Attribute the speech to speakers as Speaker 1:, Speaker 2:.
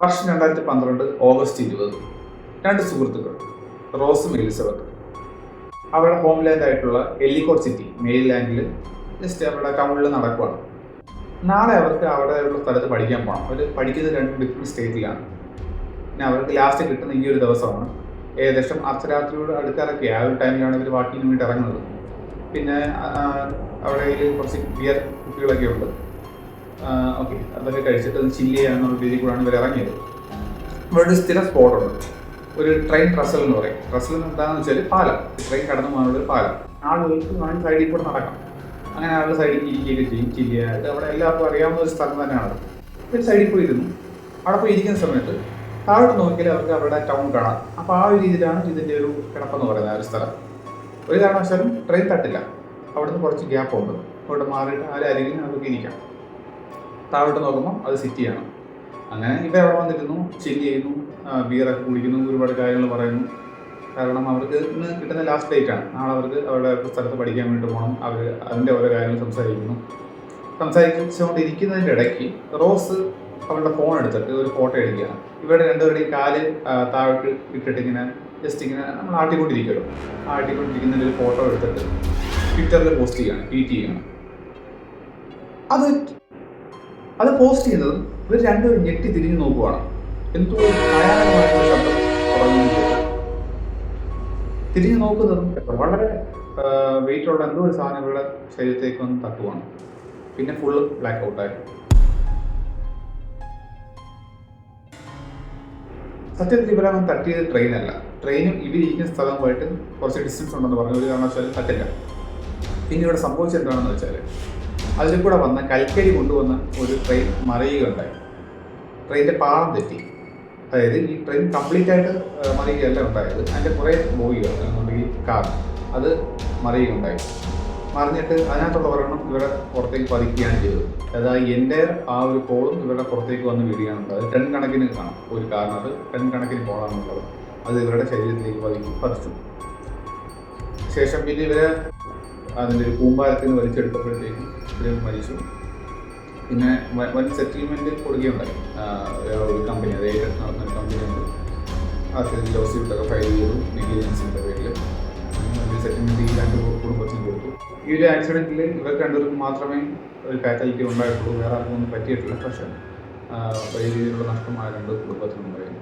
Speaker 1: വർഷം 2012 ഓഗസ്റ്റ് 20. രണ്ട് സുഹൃത്തുക്കൾ, റോസും എലിസബത്ത്, അവരുടെ ഹോംലാൻഡ് ആയിട്ടുള്ള എല്ലിക്കോട്ട് സിറ്റി മെയിൻലാൻഡിൽ ജസ്റ്റ് അവരുടെ ടൗണിൽ നടക്കുവാണ്. നാളെ അവർക്ക് അവിടെയുള്ള സ്ഥലത്ത് പഠിക്കാൻ പോകണം. അവർ പഠിക്കുന്നത് രണ്ട് ഡിഫറെൻറ്റ് സ്റ്റേറ്റിലാണ്. പിന്നെ അവർക്ക് ലാസ്റ്റ് കിട്ടുന്ന ഈ ഒരു ദിവസമാണ്. ഏകദേശം അർദ്ധരാത്രിയോട് അടുക്കാറൊക്കെ ആ ഒരു ടൈമിലാണ് ഇവർ വാക്കിങ്ങിന് വേണ്ടി ഇറങ്ങുന്നത്. പിന്നെ അവിടെ കുറച്ച് ബിയർ കുട്ടികളൊക്കെ ഉണ്ട്. ഓക്കെ, അതൊക്കെ കഴിച്ചിട്ട് ചില്ല് ചെയ്യാന്നുള്ള രീതിയിൽ കൂടെയാണ് ഇവർ ഇറങ്ങിയത്. ഇവിടെ ഒരു സ്ഥിര സ്പോട്ടുണ്ട്, ഒരു ട്രെയിൻ ട്രസൽ എന്ന് പറയും. ട്രസൽ എന്താണെന്ന് വെച്ചാൽ പാലം, ട്രെയിൻ കടന്നു പോകാനുള്ള ഒരു പാലം. ആളുകൾക്ക് വേണമെങ്കിൽ സൈഡിൽ കൂടെ നടക്കാം. അങ്ങനെ ആളുകൾ സൈഡിൽ ഇരിക്കുകയൊക്കെ ചെയ്യും ചില്ല് ചെയ്യാനായിട്ട്. അവിടെ എല്ലാവർക്കും അറിയാവുന്ന ഒരു സ്ഥലം തന്നെയാണ്. ഒരു സൈഡിൽ പോയി ഇരുന്നു. അവിടെ പോയി ഇരിക്കുന്ന സമയത്ത് താഴോട്ട് നോക്കിയാൽ അവർക്ക് അവരുടെ ടൗൺ കാണാം. അപ്പോൾ ആ ഒരു രീതിയിലാണ് ഇതിൻ്റെ ഒരു കിടപ്പെന്ന് പറയുന്നത്. ആ ഒരു സ്ഥലം ഒരു കാരണവശാലും ട്രെയിൻ തട്ടില്ല. അവിടുന്ന് കുറച്ച് ഗ്യാപ്പ് ഉണ്ട്. അവിടെ മാറിയിട്ട് ആരെങ്കിലും അവർക്ക് ഇരിക്കാം. താഴോട്ട് നോക്കുമ്പോൾ അത് സിറ്റിയാണ്. അങ്ങനെ ഇവർ അവിടെ വന്നിരുന്നു, ചില്ല് ചെയ്യുന്നു, ബിയറൊക്കെ കുടിക്കുന്നു, ഒരുപാട് കാര്യങ്ങൾ പറയുന്നു. കാരണം അവർക്ക് ഇന്ന് കിട്ടുന്ന ലാസ്റ്റ് ഡേറ്റ് ആണ്. നാളെ അവർക്ക് അവരുടെ സ്ഥലത്ത് പഠിക്കാൻ വേണ്ടി പോകണം. അവർ അതിൻ്റെ ഓരോ കാര്യങ്ങൾ സംസാരിച്ചുകൊണ്ടിരിക്കുന്നതിൻ്റെ ഇടയ്ക്ക് റോസ് അവരുടെ ഫോൺ എടുത്തിട്ട് ഒരു ഫോട്ടോ എടുക്കുകയാണ്. ഇവരുടെ രണ്ടുപേരുടെയും കാല് താഴോട്ട് ഇട്ടിട്ട് ഇങ്ങനെ ജസ്റ്റ് ഇങ്ങനെ നമ്മൾ ആട്ടിക്കൊണ്ടിരിക്കുമല്ലോ. ആട്ടിക്കൊണ്ടിരിക്കുന്നതിൻ്റെ ഒരു ഫോട്ടോ എടുത്തിട്ട് ട്വിറ്ററിൽ പോസ്റ്റ് ചെയ്യുകയാണ്, ട്വീറ്റ് ചെയ്യുകയാണ്. അത് പോസ്റ്റ് ചെയ്യുന്നതും ഇവർ രണ്ടുപേരും ഞെട്ടി തിരിഞ്ഞു നോക്കുവാണ്. എന്തോ ഭയാനകമായിട്ടുള്ള ശബ്ദം തിരിഞ്ഞു നോക്കുന്നതും വളരെ വെയിറ്റുള്ള എന്തോ ഒരു സാധനം ഇവരുടെ ശരീരത്തേക്ക് വന്ന് തട്ടുവാണ്. പിന്നെ ഫുള്ള് ബ്ലാക്ക് ഔട്ടായിരുന്നു. സത്യത്തിൽ ഇവരവൻ തട്ടിയത് ട്രെയിനല്ല. ട്രെയിനും ഇവരിയ്ക്കുന്ന സ്ഥലവുമായിട്ട് കുറച്ച് ഡിസ്റ്റൻസ് ഉണ്ടെന്ന് പറഞ്ഞു. ഒരു കാരണവശാലും തട്ടില്ല. പിന്നെ ഇവിടെ സംഭവിച്ചത് എന്താണെന്ന് വെച്ചാൽ അതിൽ കൂടെ വന്ന കൽക്കരി കൊണ്ടുവന്ന ഒരു ട്രെയിൻ മറിയുകയുണ്ടായി. ട്രെയിനിൻ്റെ പാളം തെറ്റി. അതായത് ഈ ട്രെയിൻ കംപ്ലീറ്റ് ആയിട്ട് മറിയുകയല്ല ഉണ്ടായത്. അതിൻ്റെ കുറേ ബോഗികൾ ഈ കാർ അത് മറിയുകയുണ്ടായി. മറിഞ്ഞിട്ട് അതിനകത്തുള്ള ഒരെണ്ണം ഇവരുടെ പുറത്തേക്ക് പതിക്കുകയാണ് ചെയ്തത്. അതായത് എൻ്റെ ആ ഒരു കോളും ഇവരുടെ പുറത്തേക്ക് വന്ന് വീഴുകയാണ് ഉണ്ടായത്. ടൺ കണക്കിന് കാണാം ഒരു കാറിനകത്ത് ടൺ കണക്കിന് കോളാണുള്ളത്. അത് ഇവരുടെ ശരീരത്തിലേക്ക് പതിച്ചു. ശേഷം പിന്നെ ഇവരെ അതിൻ്റെ ഒരു കൂമ്പാരത്തിൽ നിന്ന് വലിച്ചെടുത്തപ്പോഴത്തേക്കും ഇവർ മരിച്ചു. പിന്നെ വൻ സെറ്റിൽമെൻറ്റ് കൊടുക്കുകയുണ്ടായി. ഒരു കമ്പനി, അത് ഏറ്റെടുത്ത് നടന്ന ഒരു കമ്പനിയുണ്ട്. അതിൽ ലോസ്യൂട്ടൊക്കെ ഫയൽ ചെയ്തു നെഗ്ലിജൻസിൻ്റെ പേരിൽ. വലിയ സെറ്റിൽമെൻറ്റ് ഈ രണ്ട് കുടുംബത്തിനും കൊടുത്തു. ഈ ഒരു ആക്സിഡൻറ്റിൽ ഇവർക്ക് രണ്ടുപേർക്കും മാത്രമേ ഒരു ഫാറ്റാലിറ്റി ഉണ്ടായിട്ടുള്ളൂ. വേറെ ആർക്കും ഒന്നും പറ്റിയിട്ടില്ല. പക്ഷേ വലിയ രീതിയിലുള്ള നഷ്ടമായ രണ്ട് കുടുംബത്തിനുണ്ടായിരുന്നു.